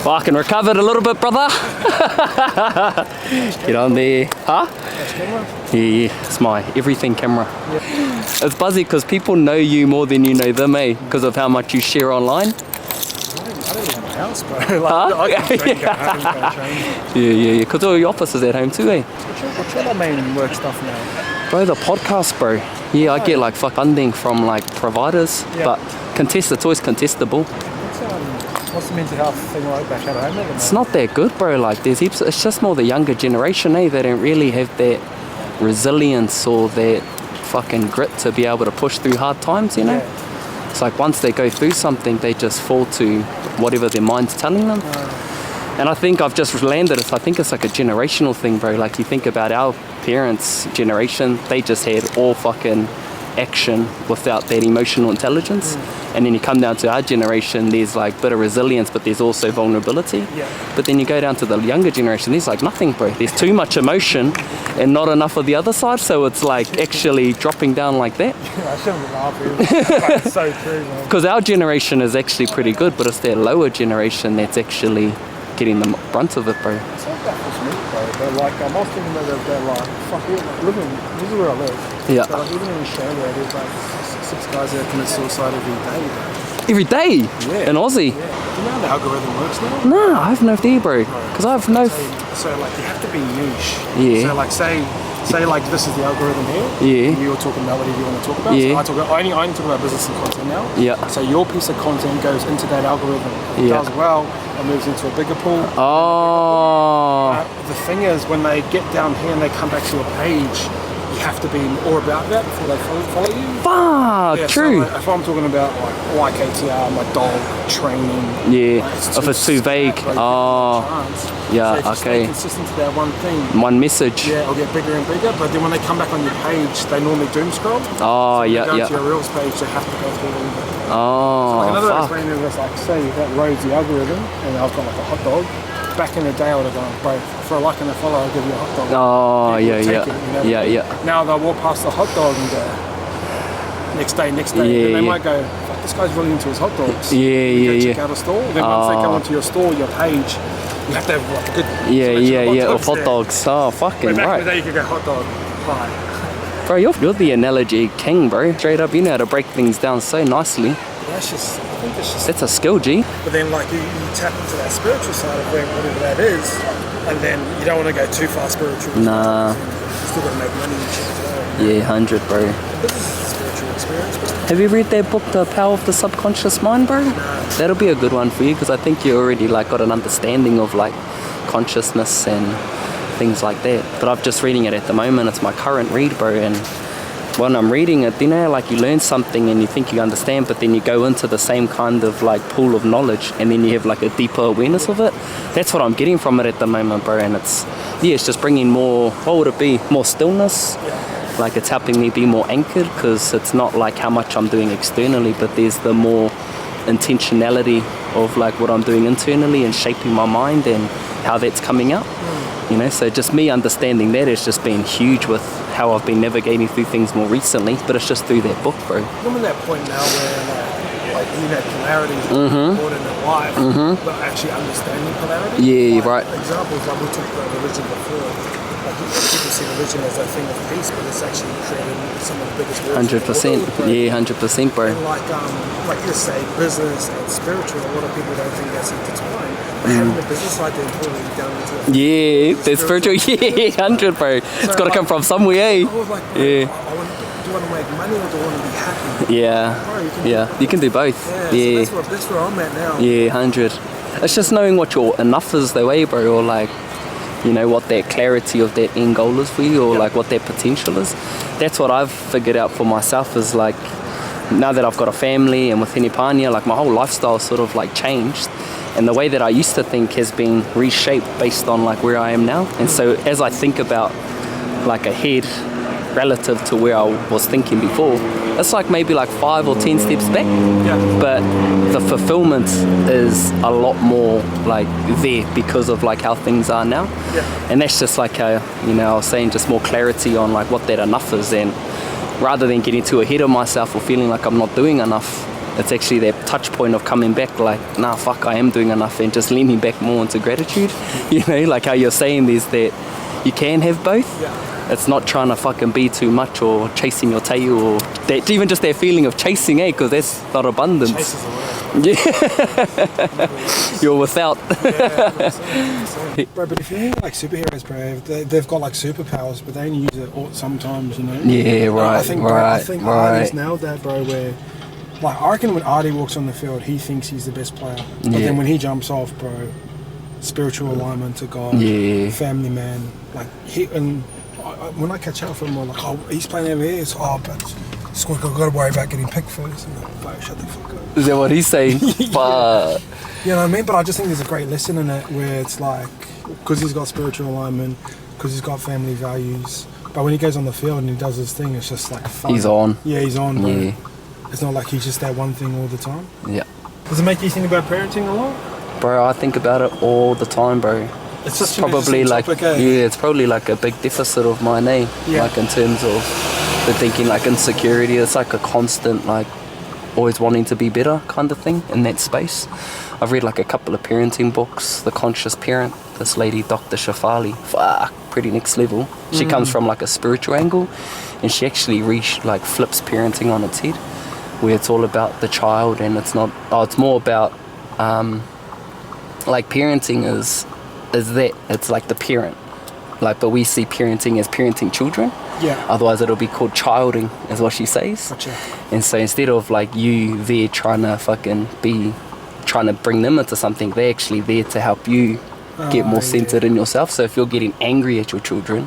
Fucking recovered a little bit, brother. Get on there. Huh? Yeah, it's my everything camera. Yeah. It's buzzy because people know you more than you know them, eh? Because of how much you share online. I don't leave my house, bro. Like, I can train at home, Yeah. Because all your office is at home too, eh? What's your main work stuff now? Bro, the podcast, bro. Yeah, I get like funding from like providers, but it's always contestable. What's the mental health thing like back at home at the moment? It's not that good, bro. Like there's heaps, it's just more the younger generation, eh? They don't really have that resilience or that fucking grit to be able to push through hard times, you know? Yeah. It's like once they go through something, they just fall to whatever their mind's telling them. And I think I've just landed it. I think it's like a generational thing, bro. Like you think about our parents' generation, they just had all fucking action without that emotional intelligence. And then you come down to our generation, there's like a bit of resilience, but there's also vulnerability. But then you go down to the younger generation, there's like nothing, bro. There's too much emotion and not enough of the other side, so it's like actually dropping down like that. I shouldn't be laughing. It's so true, man. Because our generation is actually pretty good, but it's that lower generation that's actually getting the brunt of it, bro. It's like that for me, bro. They're like, I was thinking that they're like, fuck it, like living, this is where I live. Yeah. So like even in Australia, there's like 6 guys that commit suicide every day, bro. Every day? Yeah. In Aussie? Yeah. Do you know how the algorithm works now? No, I have no idea, bro. Because I have no... So like you have to be niche. Yeah. So like say like this is the algorithm here. Yeah. And you're talking about whatever you want to talk about. Yeah. So I only talk about business and content now. Yeah. So your piece of content goes into that algorithm. It does well. It moves into a bigger pool. Oh. The thing is, when they get down here and they come back to your page, you have to be more about that before they follow you. Fuck, true. So like, if I'm talking about like YKTR, my dog training. Yeah. Like, if it's too vague. Oh. Yeah, so okay. Stay consistent to that one thing. One message. Yeah, it'll get bigger and bigger, but then when they come back on your page, they normally doom scroll. Oh, so yeah. to your Reels page, they have to go through a little bit. Oh, so like another explaining is like, say that road's the algorithm, and I've got like a hot dog. Back in the day, I would have gone, bro, for a like and a follow, I'll give you a hot dog. Oh, yeah. Yeah. Now they'll walk past the hot dog and go, next day, Yeah, and they might go, fuck, this guy's really into his hot dogs. Yeah. Check out a store. Then once they come onto your store, your page, you have to have like a good of hot dogs. Oh, fucking back right. in the day, you could go hot dog. Bye. Bro, you're the analogy king, bro. Straight up, you know how to break things down so nicely. That's just, I think it's just... That's a skill, G. But then like you tap into that spiritual side of whatever that is, and then you don't want to go too far spiritual. Nah. You still got to make money and shit as well. Yeah, 100, bro. This is a spiritual experience. Have you read that book, The Power of the Subconscious Mind, bro? No. That'll be a good one for you, because I think you already like got an understanding of like consciousness and things like that. But I'm just reading it at the moment. It's my current read, bro, and when I'm reading it, you know, like you learn something and you think you understand, but then you go into the same kind of like pool of knowledge and then you have like a deeper awareness of it. That's what I'm getting from it at the moment, bro. And it's just bringing more, what would it be? More stillness. Like it's helping me be more anchored, because it's not like how much I'm doing externally, but there's the more intentionality of like what I'm doing internally and shaping my mind and how that's coming out. You know, so just me understanding that has just been huge with how I've been navigating through things more recently, but it's just through that book, bro. I'm at that point now where like you know, polarity is important in life, but actually understanding polarity. Yeah, like, right. Examples like we talked about religion before. Like people see religion as a thing of peace, but it's actually creating some of the biggest wars. 100%. Yeah, 100%, bro. And like you say, business and spiritual, a lot of people don't think that's intertwined. But having the business side then totally down into yeah, that's spiritual. Yeah, 100, bro. It's got to come from somewhere, eh? I was like, bro, do you want to make money or do you want to be happy? Yeah. Bro, you can do both. Yeah. So that's where I'm at now. Yeah, 100. It's just knowing what your enough is, though, eh, bro? Or like, you know, what that clarity of that end goal is for you, or like what that potential is. That's what I've figured out for myself, is like, now that I've got a family and with Hinipania, like my whole lifestyle sort of like changed. And the way that I used to think has been reshaped based on like where I am now. And so as I think about like ahead relative to where I was thinking before, it's like maybe like 5 or 10 steps back. But the fulfillment is a lot more like there because of like how things are now. And that's just like I was saying, just more clarity on like what that enough is. And rather than getting too ahead of myself or feeling like I'm not doing enough, it's actually that touch point of coming back like, nah, fuck, I am doing enough, and just leaning back more into gratitude. You know, like how you're saying there's that you can have both. It's not trying to fucking be too much or chasing your tail, or that, even just that feeling of chasing, because that's not abundance. Chase is the word. Yeah. You're without. Bro, but if you think like superheroes, bro, they've got like superpowers, but they only use it sometimes, you know? Yeah, right, I think, right, I think right. Artie's nailed that, bro, where, like, I reckon when Artie walks on the field, he thinks he's the best player. But then when he jumps off, bro, spiritual alignment to God, family man, like, when I catch up with him, I'm like, oh, he's playing over here, but I've got to worry about getting picked first. And I'm like, shut the fuck up. Is that what he's saying? But you know what I mean? But I just think there's a great lesson in it where it's like, because he's got spiritual alignment, because he's got family values, but when he goes on the field and he does his thing, it's just like fun. He's on. Yeah, he's on, bro. Yeah. It's not like he's just that one thing all the time. Yeah. Does it make you think about parenting a lot? Bro, I think about it all the time, bro. It's such an probably like topic, eh? yeah, it's probably like a big deficit of mine, eh? Yeah. Like in terms of the thinking, like insecurity. It's like a constant, like always wanting to be better kind of thing in that space. I've read like a couple of parenting books. The Conscious Parent, this lady Dr. Shafali, pretty next level. She comes from like a spiritual angle, and she actually flips parenting on its head, where it's all about the child, and it's not. It's more about like parenting is that it's like the parent, like, but we see parenting as parenting children. Yeah. Otherwise it'll be called childing, is what she says. Gotcha. And so instead of like you there trying to bring them into something, they're actually there to help you get more centered in yourself. So if you're getting angry at your children,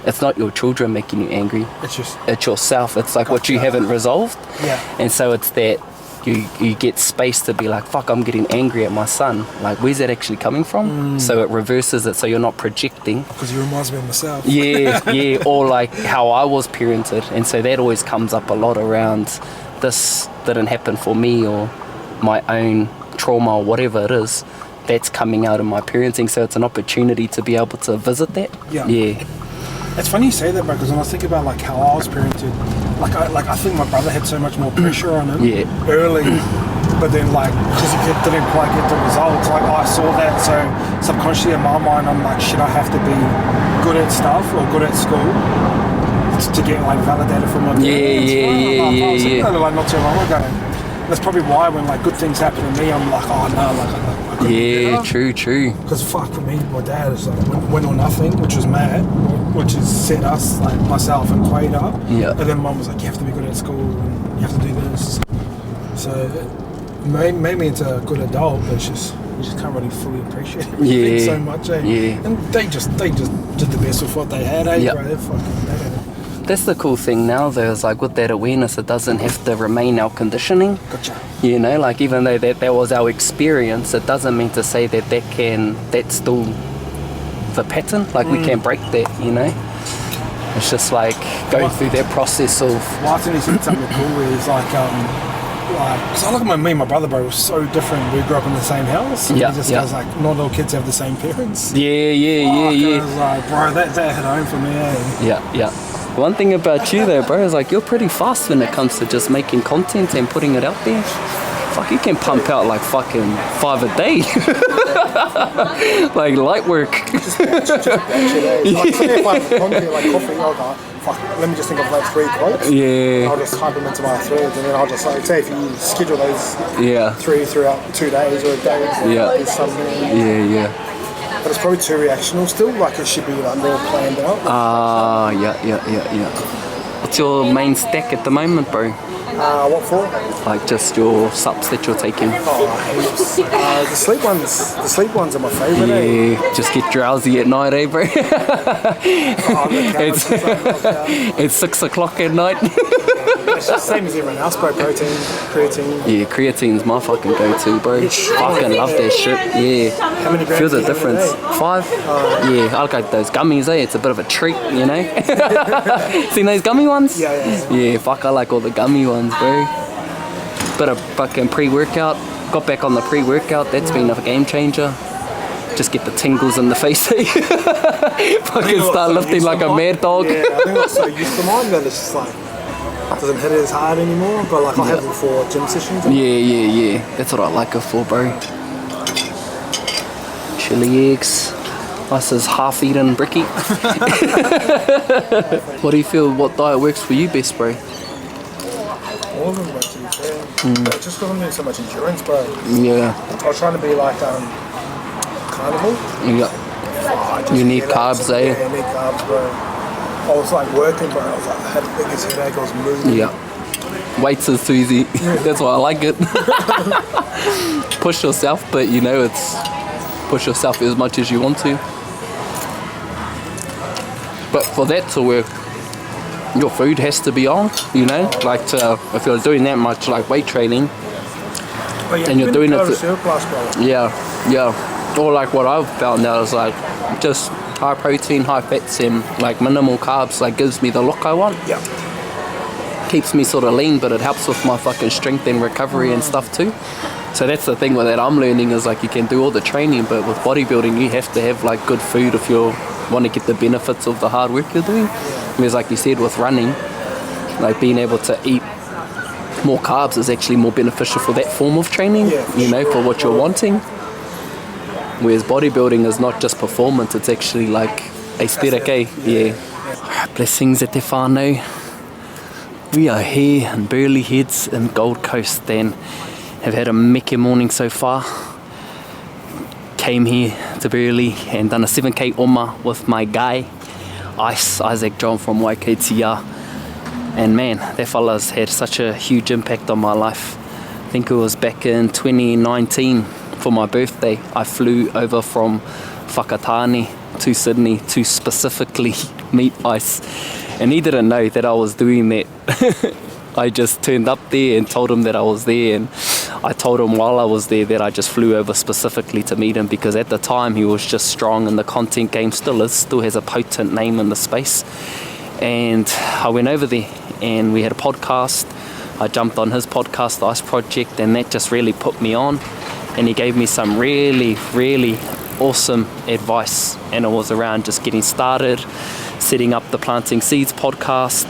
it's not your children making you angry. It's yourself. It's like what you haven't resolved. Yeah. And so it's that you get space to be like, fuck, I'm getting angry at my son. Like, where's that actually coming from? So it reverses it, so you're not projecting. Because you reminds me of myself. Yeah, or like how I was parented. And so that always comes up a lot around, this didn't happen for me, or my own trauma, or whatever it is, that's coming out in my parenting. So it's an opportunity to be able to visit that. Yeah. It's funny you say that, bro, because when I think about like how I was parented, I think my brother had so much more pressure on him early, but then like because he didn't quite get the results, like I saw that, so subconsciously in my mind I'm like, shit, I have to be good at stuff or good at school to get like validated from my parents. Yeah. Like not too long ago. That's probably why when like good things happen to me, I'm like, oh no, like I couldn't do that. True. Because fuck, for me, my dad is like win or nothing, which was mad, which has set us, like myself and Quade up. Yeah. And then mum was like, you have to be good at school and you have to do this. So it made me into a good adult, but it's just you just can't really fully appreciate everything so much. Eh? Yeah. And they just did the best with what they had. Eh? Bro, they're fucking bad. That's the cool thing now, though, is like with that awareness, it doesn't have to remain our conditioning. Gotcha. You know, like even though that was our experience, it doesn't mean to say that's still the pattern. Like we can't break that, you know. It's just like going through that process of. Martin, he said something cool where he's like, because I look at me and my brother, bro, we're so different. We grew up in the same house. Yeah. He just goes like, not all kids have the same parents. Yeah. I was like, bro, that hit home for me. Eh? Yeah. One thing about you though, bro, is like you're pretty fast when it comes to just making content and putting it out there. Fuck, you can pump out like fucking 5 a day. Like light work. Just batch it, eh? Like, say if I have content like coffee, I'll go, fuck, let me just think of like 3 quotes. Yeah. I'll just type them into my threads, and then I'll just like, say if you schedule those 3 throughout 2 days or a day, there's something. Yeah. But it's probably too reactional still, like it should be like more planned out. Yeah. What's your main stack at the moment, bro? What for? Like just your subs that you're taking. Heaps. The sleep ones are my favourite. Yeah, just get drowsy at night, eh, bro? It's 6 o'clock at night. It's just the same as everyone else, bro. Protein, creatine. Yeah, creatine's my fucking go-to, bro. Fucking love that shit. Yeah. How many grams? Feel the difference. 5? Yeah, I like those gummies, eh? It's a bit of a treat, you know? Seen those gummy ones? Yeah. Yeah, fuck, I like all the gummy ones, bro. Bit of fucking pre-workout. Got back on the pre-workout. That's been a game changer. Just get the tingles in the face, eh? Fucking start lifting like a mad dog. Yeah, I think I was so used to mine that it's just like, doesn't hit as hard anymore, but like I have it for gym sessions. Yeah. That's what I like it for, bro. Chili eggs. Us is half-eaten bricky. What do you feel? What diet works for you best, bro? All of them, bro, to be fair. But just because I'm doing so much endurance, bro. Yeah. I was trying to be like carnivore. Yeah. You need carbs, eh? Yeah, I need carbs, bro. I was like working, bro. I was like, I had the biggest headache. I was moving. Yeah. Weights is too easy. That's why I like it. Push yourself, but you know it's push yourself as much as you want to. But for that to work, your food has to be on, you know? Like if you're doing that much like weight training, and you're doing it to, surplus, bro. yeah. Or like what I've found out is like just high protein, high fats and like minimal carbs like gives me the look I want. Yeah. Keeps me sort of lean, but it helps with my fucking strength and recovery and stuff too. So that's the thing with that I'm learning is like you can do all the training, but with bodybuilding you have to have like good food if you want to get the benefits of the hard work you're doing. Whereas like you said with running, like being able to eat more carbs is actually more beneficial for that form of training, you know, for what you're wanting. Whereas bodybuilding is not just performance, it's actually like aesthetic, eh? Yeah. Blessings at te whānau. We are here in Burleigh Heads in Gold Coast and have had a meke morning so far. Came here to Burleigh and done a 7k oma with my guy, Isaac John from YKTR. And man, that fella's had such a huge impact on my life. I think it was back in 2019 for my birthday. I flew over from Whakatane to Sydney to specifically meet Ice. And he didn't know that I was doing that. I just turned up there and told him that I was there, and I told him while I was there that I just flew over specifically to meet him because at the time he was just strong in the content game, still has a potent name in the space. And I went over there and we had a podcast. I jumped on his podcast, the Ice Project, and that just really put me on. And he gave me some really, really awesome advice, and it was around just getting started, setting up the Planting Seeds podcast,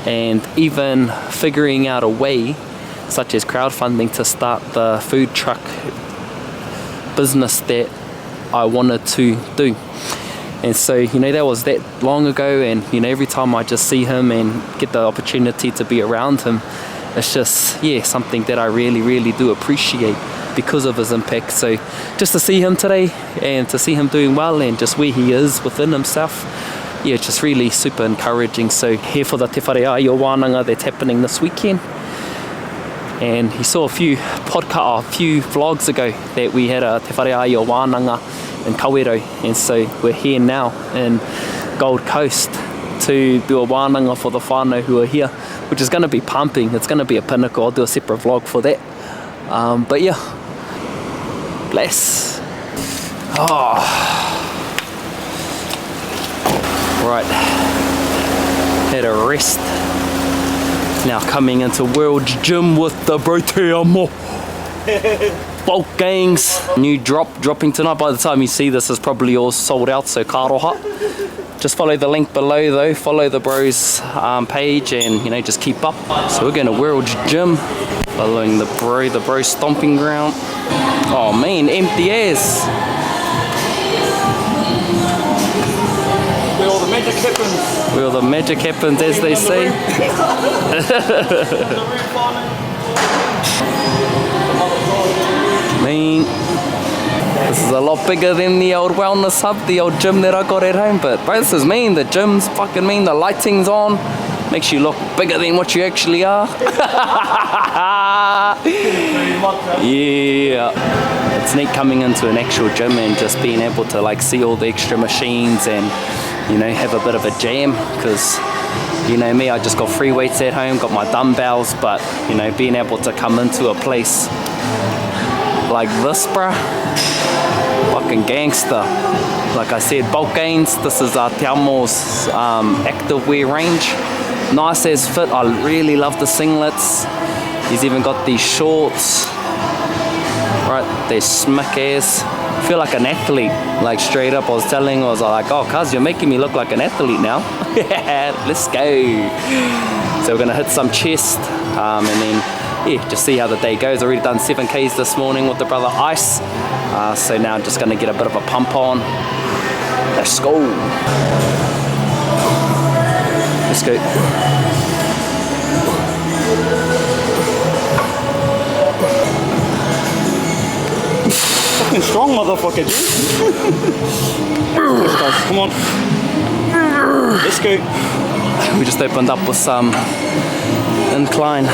and even figuring out a way such as crowdfunding to start the food truck business that I wanted to do. And so, you know, that was that long ago, and you know, every time I just see him and get the opportunity to be around him, it's just, yeah, something that I really, really do appreciate because of his impact. So just to see him today and to see him doing well and just where he is within himself, yeah, just really super encouraging. So here for the Te Whare Ai o Wānanga that's happening this weekend. And he saw a few vlogs ago that we had a Te Whare Ai o Wānanga in kōrero, and so we're here now in Gold Coast to do a wānanga for the whānau who are here, which is going to be pumping. It's going to be a pinnacle. I'll do a separate vlog for that. But yeah, bless. Right, had a rest. Now coming into World Gym with the bro Te Amo. Bulkgains, new dropping tonight. By the time you see this, is probably all sold out, so karoha. Just follow the link below though, follow the bro's page, and you know, just keep up. So we're going to World Gym, following the bro stomping ground. Oh man, empty ass. Where all the magic happens. Where all the magic happens, as they say. Man, this is a lot bigger than the old wellness hub, the old gym that I got at home. But bro, this is mean. The gym's fucking mean. The lighting's on, makes you look bigger than what you actually are. Yeah, it's neat coming into an actual gym and just being able to like see all the extra machines and, you know, have a bit of a jam, because you know me, I just got free weights at home, got my dumbbells, but you know, being able to come into a place like this, bruh, fucking gangster. Like I said, Bulkgains, this is Te Amo's active wear range. Nice as fit. I really love the singlets. He's even got these shorts. Right, they're smick ass. I feel like an athlete, like straight up. I was like, oh cuz, you're making me look like an athlete now. Let's go. So we're gonna hit some chest, and then yeah, just see how the day goes. Already done 7Ks this morning with the brother Ice, so now I'm just gonna get a bit of a pump on. Let's go. Let's go. Fucking strong motherfucker, dude. Push, guys, come on. Let's go. We just opened up with some incline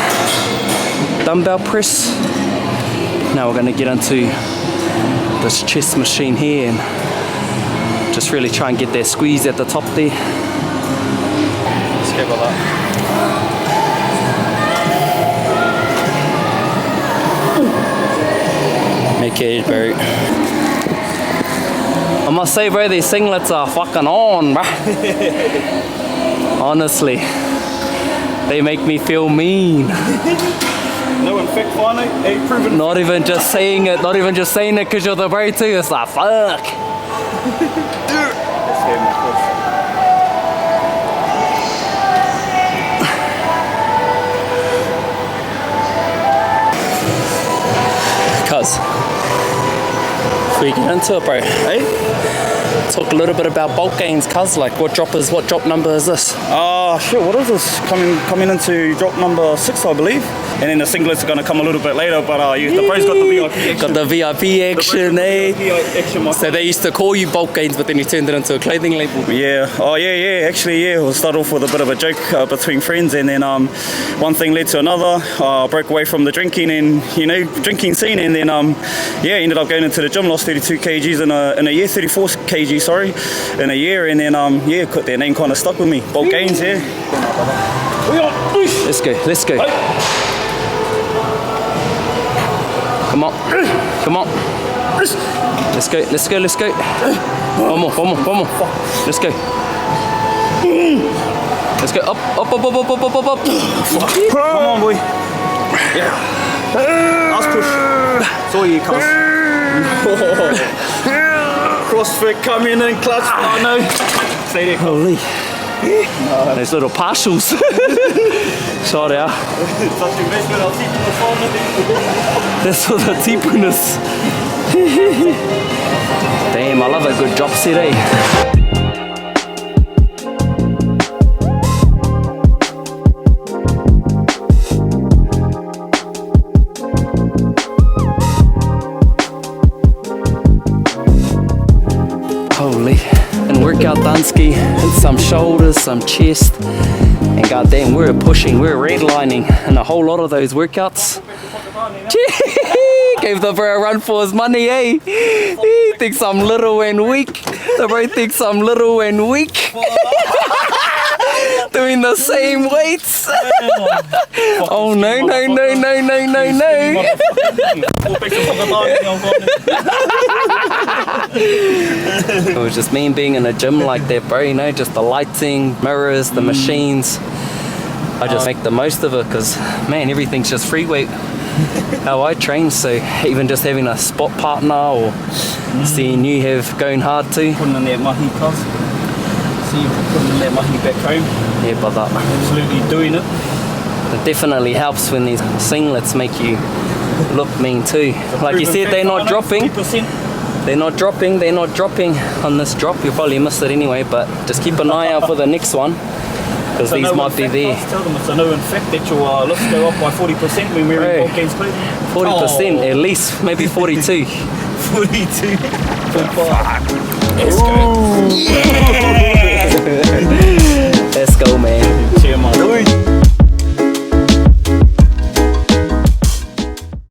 dumbbell press. Now we're going to get into this chest machine here and just really try and get that squeeze at the top there. Let's go with that. Make it, bro. I must say, bro, these singlets are fucking on, bro. Honestly, they make me feel mean. No, in fact, finally, ain't proven. Not even just saying it because you're the bro too. It's like, fuck. Cuz, if we get into it, bro, hey? Talk a little bit about Bulkgains, cuz, like what drop number is this? Shit, what is this? Coming into drop number 6, I believe. And then the singlets are gonna come a little bit later, but yeah, the bro's got the VIP action. Got the VIP action, eh? So they used to call you Bulkgains, but then you turned it into a clothing label. Yeah, oh yeah, actually, yeah, we'll start off with a bit of a joke between friends, and then one thing led to another. I broke away from the drinking and, drinking scene, and then, ended up going into the gym, lost 32 kgs in a year, 34 kgs, sorry, in a year, and then, that name kind of stuck with me. Bulkgains, yeah. Let's go, let's go. Come on, come on. Let's go, let's go, let's go. One more. Let's go. Let's go, up. Come on, boy. Yeah. Last push. It's all you, cuz. CrossFit coming in, clutch. Oh no. Stay there. Holy. Those little partials. Shot out. That's for the tipunas. Damn, I love a good drop set, eh? Holy. And workout Dunsky, and some shoulders, some chest, and goddamn, we're pushing, we're redlining in a whole lot of those workouts. Gave the bro a run for his money, eh? He thinks I'm little and weak. The bro thinks I'm little and weak. Doing the same weights. Oh no. It was just me being in a gym like that, bro, just the lighting, mirrors, the machines. I just make the most of it because, man, everything's just free weight. How I train, so even just having a spot partner or seeing you have going hard too. Putting in that mahi, cuz. See you putting in that mahi back home. Yeah, but that absolutely doing it. It definitely helps when these singlets make you look mean too. Like you said, they're not dropping. 20%. They're not dropping on this drop. You'll probably miss it anyway, but just keep an eye out for the next one. Because these might be there. Tell them it's a no in fact that your lifts go up by 40% when we're in Bulkgains Clothing. 40%, at least, maybe 42. 42. Let's go. Yeah.